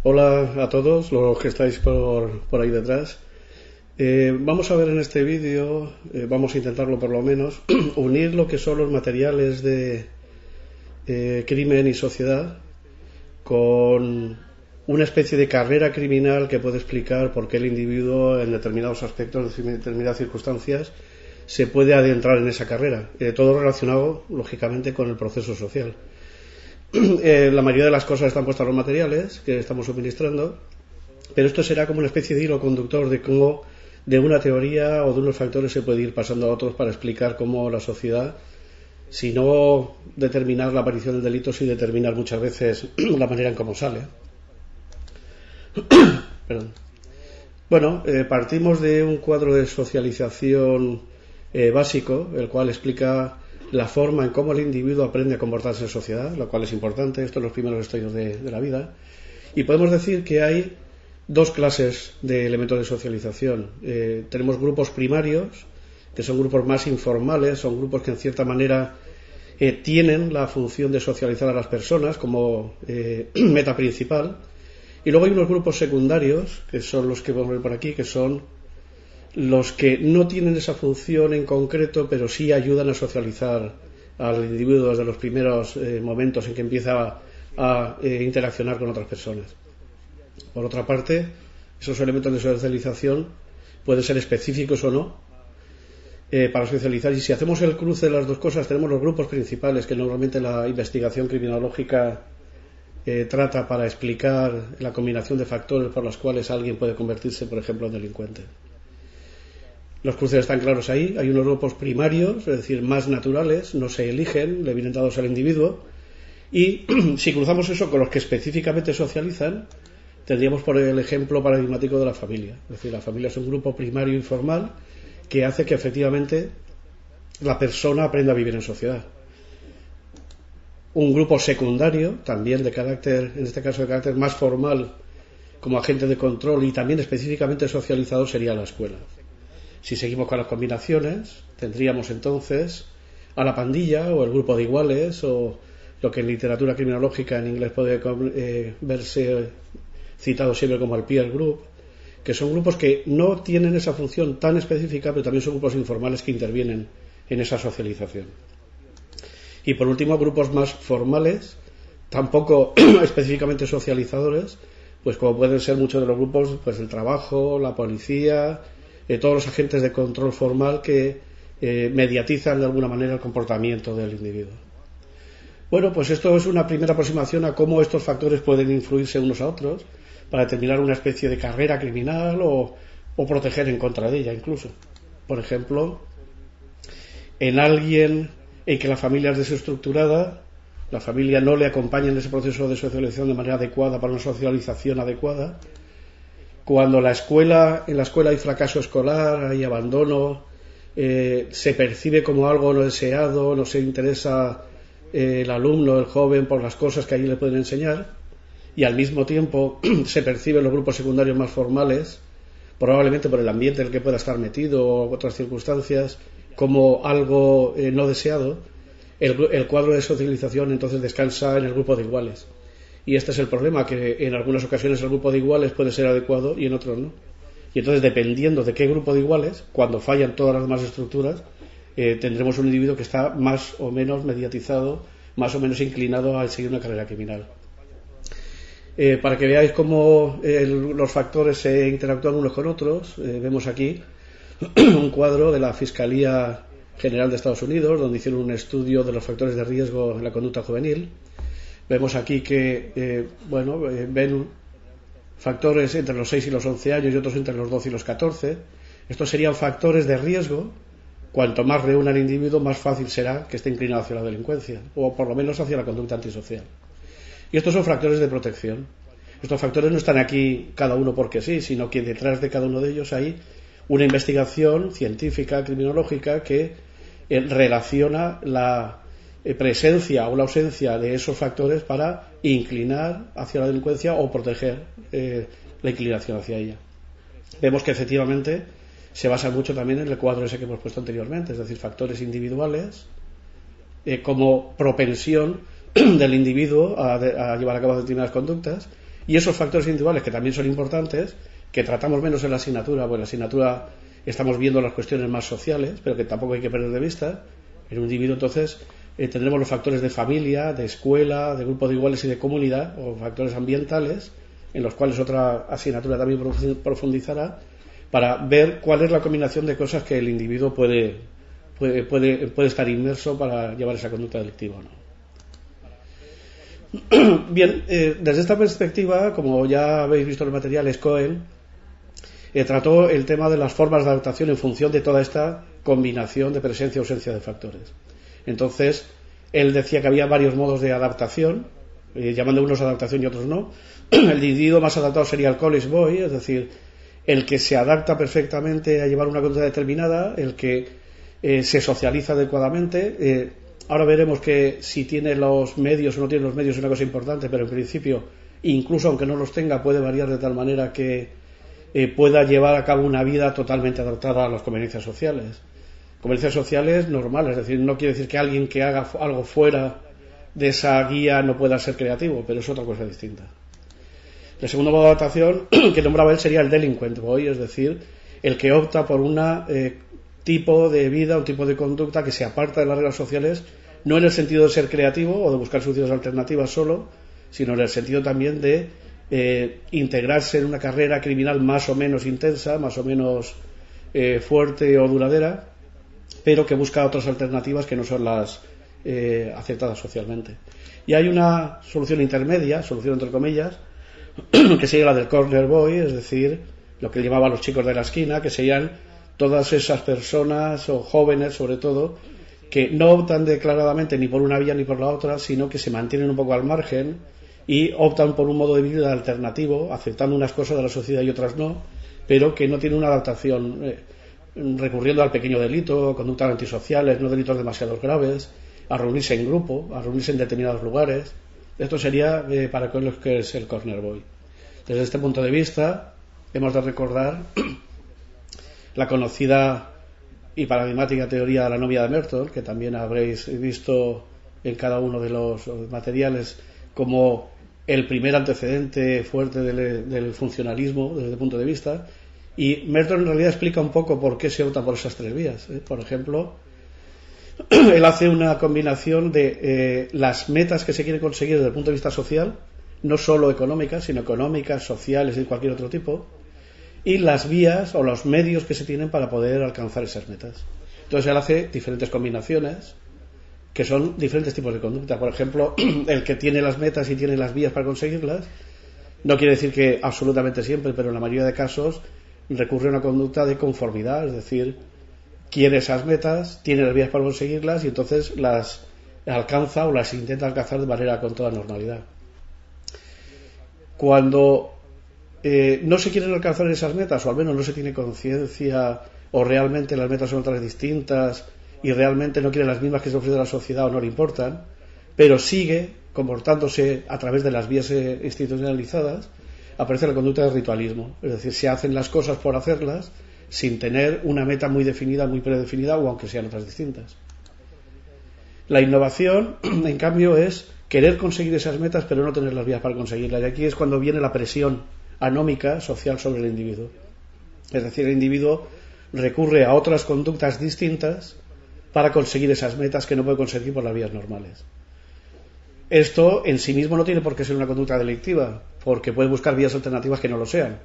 Hola a todos los que estáis por ahí detrás. Vamos a ver en este vídeo, vamos a intentarlo por lo menos, unir lo que son los materiales de crimen y sociedad con una especie de carrera criminal que puede explicar por qué el individuo en determinados aspectos, en determinadas circunstancias, se puede adentrar en esa carrera. Todo relacionado, lógicamente, con el proceso social. La mayoría de las cosas están puestas en los materiales que estamos suministrando, pero esto será como una especie de hilo conductor de cómo de una teoría o de unos factores se puede ir pasando a otros para explicar cómo la sociedad, si no determinar la aparición del delito, sí determinar muchas veces la manera en cómo sale. Perdón. Bueno, partimos de un cuadro de socialización básico, el cual explica la forma en cómo el individuo aprende a comportarse en sociedad, lo cual es importante. Estos son los primeros estadios de la vida. Y podemos decir que hay dos clases de elementos de socialización. Tenemos grupos primarios, que son grupos más informales, son grupos que en cierta manera tienen la función de socializar a las personas como meta principal. Y luego hay unos grupos secundarios, que son los que vamos a ver por aquí, que son los que no tienen esa función en concreto, pero sí ayudan a socializar al individuo desde los primeros momentos en que empieza a interaccionar con otras personas. Por otra parte, esos elementos de socialización pueden ser específicos o no para socializar, y si hacemos el cruce de las dos cosas tenemos los grupos principales que normalmente la investigación criminológica trata para explicar la combinación de factores por los cuales alguien puede convertirse, por ejemplo, en delincuente. Los cruces están claros ahí. Hay unos grupos primarios, es decir, más naturales, no se eligen, le vienen dados al individuo. Y si cruzamos eso con los que específicamente socializan, tendríamos por el ejemplo paradigmático de la familia. Es decir, la familia es un grupo primario informal que hace que efectivamente la persona aprenda a vivir en sociedad. Un grupo secundario, también de carácter, en este caso de carácter más formal, como agente de control y también específicamente socializador, sería la escuela. Si seguimos con las combinaciones, tendríamos entonces a la pandilla o el grupo de iguales, o lo que en literatura criminológica en inglés puede verse citado siempre como el peer group, que son grupos que no tienen esa función tan específica, pero también son grupos informales que intervienen en esa socialización. Y por último, grupos más formales, tampoco específicamente socializadores, pues como pueden ser muchos de los grupos, pues el trabajo, la policía, todos los agentes de control formal que mediatizan de alguna manera el comportamiento del individuo. Bueno, pues esto es una primera aproximación a cómo estos factores pueden influirse unos a otros para determinar una especie de carrera criminal o proteger en contra de ella incluso. Por ejemplo, en alguien en que la familia es desestructurada, la familia no le acompaña en ese proceso de socialización de manera adecuada para una socialización adecuada. Cuando en la escuela hay fracaso escolar, hay abandono, se percibe como algo no deseado, no se interesa el alumno, el joven, por las cosas que allí le pueden enseñar, y al mismo tiempo se perciben los grupos secundarios más formales, probablemente por el ambiente en el que pueda estar metido o otras circunstancias, como algo no deseado, el cuadro de socialización entonces descansa en el grupo de iguales. Y este es el problema, que en algunas ocasiones el grupo de iguales puede ser adecuado y en otros no. Y entonces, dependiendo de qué grupo de iguales, cuando fallan todas las demás estructuras, tendremos un individuo que está más o menos mediatizado, más o menos inclinado a seguir una carrera criminal. Para que veáis cómo los factores se interactúan unos con otros, vemos aquí un cuadro de la Fiscalía General de Estados Unidos, donde hicieron un estudio de los factores de riesgo en la conducta juvenil. Vemos aquí que ven factores entre los 6 y los 11 años y otros entre los 12 y los 14. Estos serían factores de riesgo. Cuanto más reúna el individuo, más fácil será que esté inclinado hacia la delincuencia, o por lo menos hacia la conducta antisocial. Y estos son factores de protección. Estos factores no están aquí cada uno porque sí, sino que detrás de cada uno de ellos hay una investigación científica, criminológica, que relaciona la presencia o la ausencia de esos factores para inclinar hacia la delincuencia o proteger la inclinación hacia ella. Vemos que efectivamente se basa mucho también en el cuadro ese que hemos puesto anteriormente, es decir, factores individuales como propensión del individuo a llevar a cabo determinadas conductas, Y esos factores individuales, que también son importantes, que tratamos menos en la asignatura, porque en la asignatura estamos viendo las cuestiones más sociales, pero que tampoco hay que perder de vista. En un individuo, entonces, tendremos los factores de familia, de escuela, de grupo de iguales y de comunidad, o factores ambientales, en los cuales otra asignatura también profundizará, para ver cuál es la combinación de cosas que el individuo puede estar inmerso para llevar esa conducta delictiva o no. Bien, desde esta perspectiva, como ya habéis visto en los materiales, Cohen trató el tema de las formas de adaptación en función de toda esta combinación de presencia y ausencia de factores. Entonces, él decía que había varios modos de adaptación, llamando unos adaptación y otros no. El individuo más adaptado sería el college boy, es decir, el que se adapta perfectamente a llevar una conducta determinada, el que se socializa adecuadamente. Ahora veremos que si tiene los medios o no tiene los medios es una cosa importante, pero en principio, incluso aunque no los tenga, puede variar de tal manera que pueda llevar a cabo una vida totalmente adaptada a las conveniencias sociales. Conveniencias sociales normales, es decir, no quiere decir que alguien que haga algo fuera de esa guía no pueda ser creativo, pero es otra cosa distinta. El segundo modo de adaptación que nombraba él sería el delinquent boy, es decir, el que opta por un tipo de vida, un tipo de conducta que se aparta de las reglas sociales, no en el sentido de ser creativo o de buscar soluciones alternativas solo, sino en el sentido también de integrarse en una carrera criminal más o menos intensa, más o menos fuerte o duradera, pero que busca otras alternativas que no son las aceptadas socialmente. Y hay una solución intermedia, solución entre comillas, que sería la del corner boy, es decir, lo que llamaban los chicos de la esquina, que serían todas esas personas, o jóvenes sobre todo, que no optan declaradamente ni por una vía ni por la otra, sino que se mantienen un poco al margen y optan por un modo de vida alternativo, aceptando unas cosas de la sociedad y otras no, pero que no tienen una adaptación, recurriendo al pequeño delito, conductas antisociales, no delitos demasiado graves, a reunirse en grupo, a reunirse en determinados lugares. Esto sería para los que es el corner boy. Desde este punto de vista, hemos de recordar la conocida y paradigmática teoría de la novia de Merton, que también habréis visto en cada uno de los materiales como el primer antecedente fuerte del funcionalismo desde el punto de vista. Y Merton en realidad explica un poco por qué se opta por esas tres vías. Por ejemplo, él hace una combinación de las metas que se quieren conseguir desde el punto de vista social, no solo económicas, sino económicas, sociales y de cualquier otro tipo, y las vías o los medios que se tienen para poder alcanzar esas metas. Entonces él hace diferentes combinaciones que son diferentes tipos de conducta. Por ejemplo, el que tiene las metas y tiene las vías para conseguirlas, no quiere decir que absolutamente siempre, pero en la mayoría de casos recurre a una conducta de conformidad, es decir, quiere esas metas, tiene las vías para conseguirlas y entonces las alcanza o las intenta alcanzar de manera con toda normalidad. Cuando no se quieren alcanzar esas metas, o al menos no se tiene conciencia, o realmente las metas son otras distintas y realmente no quiere las mismas que se ofrece a la sociedad o no le importan, pero sigue comportándose a través de las vías institucionalizadas, aparece la conducta de ritualismo, es decir, se hacen las cosas por hacerlas sin tener una meta muy definida, muy predefinida, o aunque sean otras distintas. La innovación, en cambio, es querer conseguir esas metas pero no tener las vías para conseguirlas, y aquí es cuando viene la presión anómica social sobre el individuo. Es decir, el individuo recurre a otras conductas distintas para conseguir esas metas que no puede conseguir por las vías normales. Esto en sí mismo no tiene por qué ser una conducta delictiva, porque puede buscar vías alternativas que no lo sean.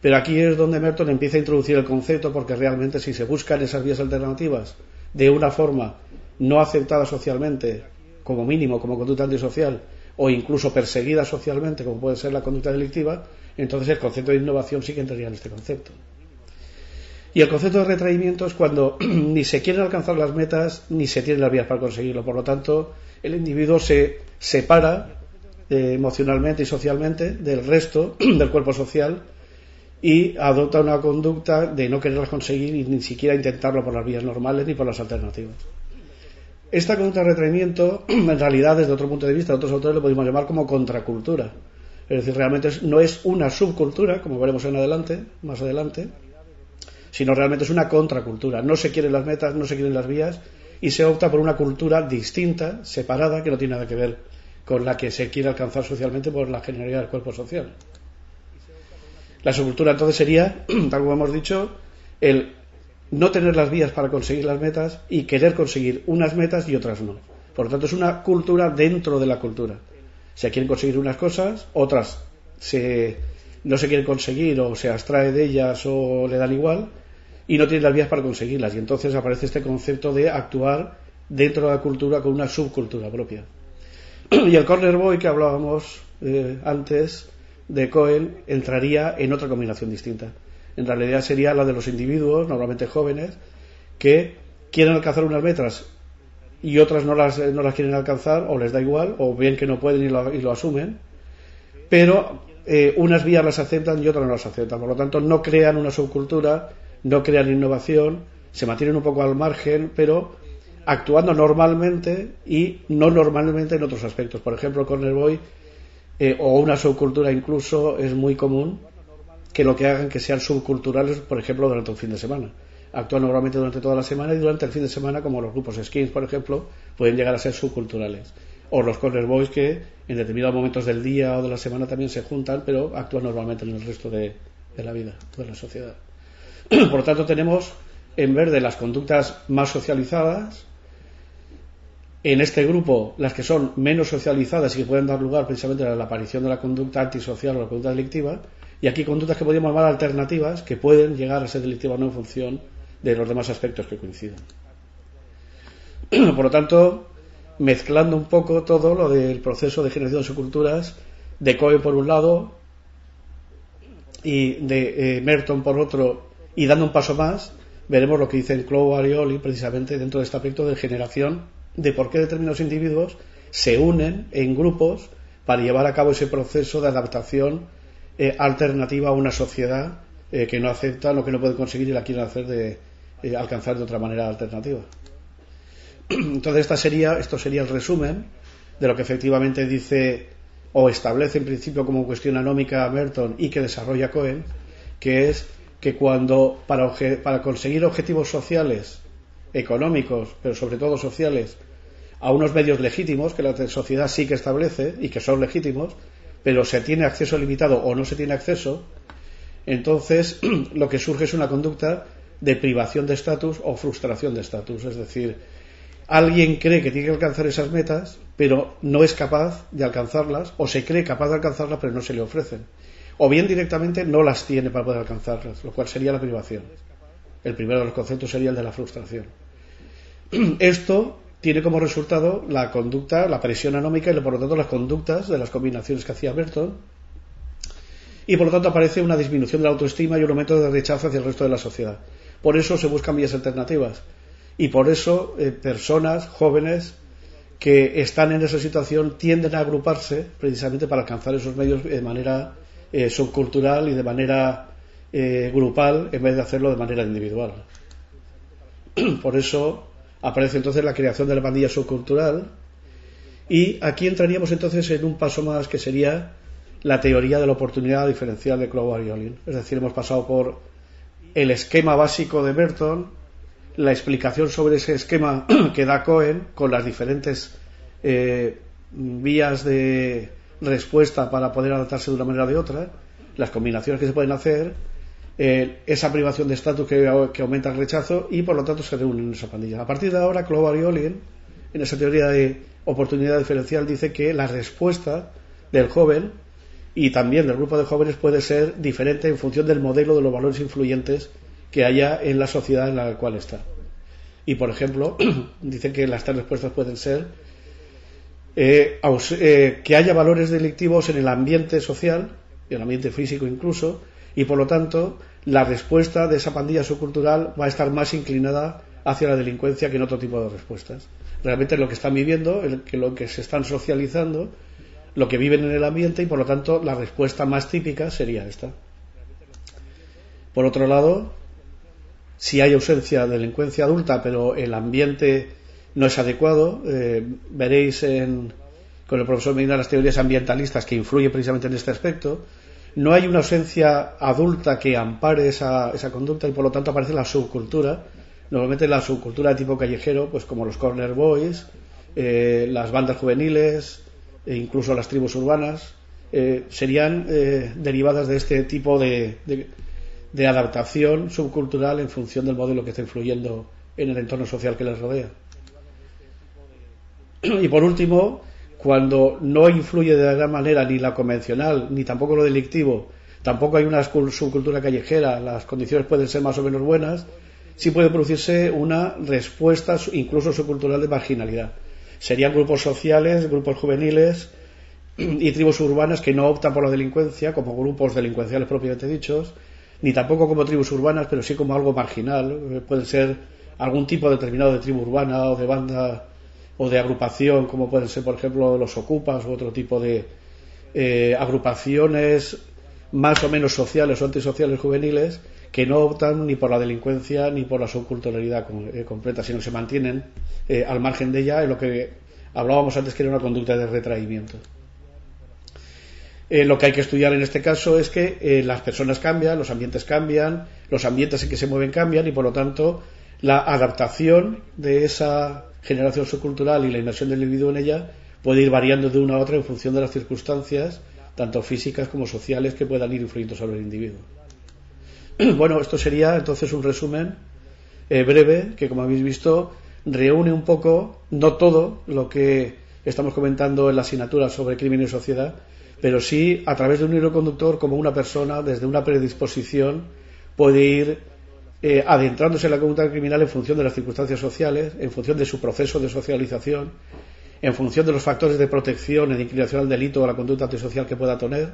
Pero aquí es donde Merton empieza a introducir el concepto, porque realmente si se buscan esas vías alternativas de una forma no aceptada socialmente, como mínimo, como conducta antisocial, o incluso perseguida socialmente, como puede ser la conducta delictiva, entonces el concepto de innovación sí que entraría en este concepto. Y el concepto de retraimiento es cuando ni se quieren alcanzar las metas ni se tienen las vías para conseguirlo. Por lo tanto, el individuo se separa emocionalmente y socialmente del resto del cuerpo social y adopta una conducta de no quererlas conseguir y ni siquiera intentarlo por las vías normales ni por las alternativas. Esta conducta de retraimiento, en realidad, desde otro punto de vista, otros autores lo podemos llamar como contracultura. Es decir, realmente no es una subcultura, como veremos más adelante, sino realmente es una contracultura. No se quieren las metas, no se quieren las vías y se opta por una cultura distinta, separada, que no tiene nada que ver con la que se quiere alcanzar socialmente por la generalidad del cuerpo social. La subcultura entonces sería, tal como hemos dicho, el no tener las vías para conseguir las metas y querer conseguir unas metas y otras no. Por lo tanto, es una cultura dentro de la cultura. Se quieren conseguir unas cosas, otras no se quieren conseguir o se abstrae de ellas o le dan igual y no tienen las vías para conseguirlas. Y entonces aparece este concepto de actuar dentro de la cultura con una subcultura propia. Y el corner boy que hablábamos antes de Cohen entraría en otra combinación distinta. En realidad sería la de los individuos, normalmente jóvenes, que quieren alcanzar unas metas y otras no las quieren alcanzar o les da igual, o bien que no pueden y lo asumen, pero unas vías las aceptan y otras no las aceptan. Por lo tanto, no crean una subcultura, no crean innovación, se mantienen un poco al margen, pero actuando normalmente y no normalmente en otros aspectos. Por ejemplo, el corner boy o una subcultura incluso es muy común que lo que hagan que sean subculturales, por ejemplo, durante un fin de semana. Actúan normalmente durante toda la semana y durante el fin de semana, como los grupos skins, por ejemplo, pueden llegar a ser subculturales. O los corner boys que en determinados momentos del día o de la semana también se juntan, pero actúan normalmente en el resto de la vida, de la sociedad. Por lo tanto, tenemos en verde las conductas más socializadas, en este grupo las que son menos socializadas y que pueden dar lugar precisamente a la aparición de la conducta antisocial o la conducta delictiva, y aquí conductas que podríamos llamar alternativas que pueden llegar a ser delictivas no en función de los demás aspectos que coinciden. Por lo tanto, mezclando un poco todo lo del proceso de generación de subculturas de Cohen por un lado y de Merton por otro, y dando un paso más, veremos lo que dicen Clough y Olin precisamente dentro de este aspecto de generación, de por qué determinados individuos se unen en grupos para llevar a cabo ese proceso de adaptación alternativa a una sociedad que no acepta lo que no puede conseguir y la quieren hacer alcanzar de otra manera alternativa. Entonces esto sería el resumen de lo que efectivamente dice o establece en principio como cuestión anómica Merton y que desarrolla Cohen, que es que cuando para conseguir objetivos sociales, económicos, pero sobre todo sociales, a unos medios legítimos que la sociedad sí que establece y que son legítimos, pero se tiene acceso limitado o no se tiene acceso, entonces lo que surge es una conducta de privación de estatus o frustración de estatus. Es decir, alguien cree que tiene que alcanzar esas metas, pero no es capaz de alcanzarlas, o se cree capaz de alcanzarlas, pero no se le ofrecen. O bien directamente no las tiene para poder alcanzarlas, lo cual sería la privación. El primero de los conceptos sería el de la frustración. Esto tiene como resultado la conducta, la presión anómica y por lo tanto las conductas de las combinaciones que hacía Merton, y por lo tanto aparece una disminución de la autoestima y un aumento de rechazo hacia el resto de la sociedad. Por eso se buscan vías alternativas y por eso personas jóvenes que están en esa situación tienden a agruparse precisamente para alcanzar esos medios de manera subcultural y de manera grupal en vez de hacerlo de manera individual. Por eso aparece entonces la creación de la pandilla subcultural, y aquí entraríamos entonces en un paso más que sería la teoría de la oportunidad diferencial de Clough y Olin. Es decir, hemos pasado por el esquema básico de Merton, la explicación sobre ese esquema que da Cohen con las diferentes vías de respuesta para poder adaptarse de una manera o de otra, las combinaciones que se pueden hacer, esa privación de estatus que aumenta el rechazo, y por lo tanto se reúnen en esa pandilla. A partir de ahora, Clough y Olin, en esa teoría de oportunidad diferencial, dice que la respuesta del joven y también del grupo de jóvenes puede ser diferente en función del modelo de los valores influyentes que haya en la sociedad en la cual está. Y por ejemplo, dice que las tres respuestas pueden ser que haya valores delictivos en el ambiente social, en el ambiente físico incluso, y por lo tanto la respuesta de esa pandilla subcultural va a estar más inclinada hacia la delincuencia que en otro tipo de respuestas. Realmente lo que están viviendo, lo que se están socializando, lo que viven en el ambiente, y por lo tanto la respuesta más típica sería esta. Por otro lado, si hay ausencia de delincuencia adulta pero el ambiente no es adecuado, veréis con el profesor Medina las teorías ambientalistas que influyen precisamente en este aspecto. No hay una ausencia adulta que ampare esa conducta, y por lo tanto aparece la subcultura, normalmente la subcultura de tipo callejero, pues como los corner boys, las bandas juveniles, e incluso las tribus urbanas, serían derivadas de este tipo de adaptación subcultural en función del modelo que está influyendo en el entorno social que les rodea. Y por último, cuando no influye de la gran manera ni la convencional ni tampoco lo delictivo, tampoco hay una subcultura callejera, las condiciones pueden ser más o menos buenas, sí puede producirse una respuesta incluso subcultural de marginalidad. Serían grupos sociales, grupos juveniles y tribus urbanas que no optan por la delincuencia como grupos delincuenciales propiamente dichos, ni tampoco como tribus urbanas, pero sí como algo marginal. Pueden ser algún tipo determinado de tribu urbana o de banda o de agrupación, como pueden ser, por ejemplo, los ocupas u otro tipo de agrupaciones más o menos sociales o antisociales juveniles que no optan ni por la delincuencia ni por la subculturalidad completa, sino que se mantienen al margen de ella en lo que hablábamos antes, que era una conducta de retraimiento. Lo que hay que estudiar en este caso es que las personas cambian, los ambientes en que se mueven cambian, y por lo tanto la adaptación de esa generación subcultural y la inmersión del individuo en ella puede ir variando de una a otra en función de las circunstancias, tanto físicas como sociales, que puedan ir influyendo sobre el individuo. Bueno, esto sería entonces un resumen breve que, como habéis visto, reúne un poco, no todo lo que estamos comentando en la asignatura sobre crimen y sociedad, pero sí a través de un hilo conductor, como una persona desde una predisposición puede ir adentrándose en la conducta criminal en función de las circunstancias sociales, en función de su proceso de socialización, en función de los factores de protección e inclinación al delito o a la conducta antisocial que pueda tener.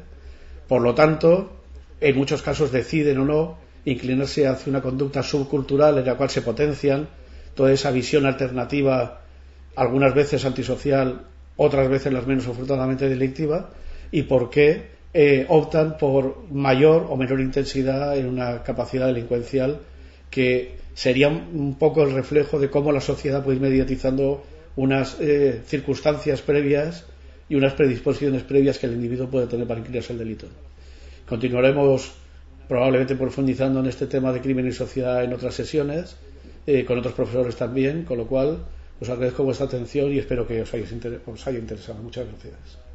Por lo tanto, en muchos casos deciden o no inclinarse hacia una conducta subcultural en la cual se potencian toda esa visión alternativa, algunas veces antisocial, otras veces las menos afortunadamente delictiva, y por qué optan por mayor o menor intensidad en una capacidad delincuencial, que sería un poco el reflejo de cómo la sociedad puede ir mediatizando unas circunstancias previas y unas predisposiciones previas que el individuo puede tener para inclinarse al delito. Continuaremos probablemente profundizando en este tema de crimen y sociedad en otras sesiones, con otros profesores también, con lo cual os agradezco vuestra atención y espero que os haya interesado. Muchas gracias.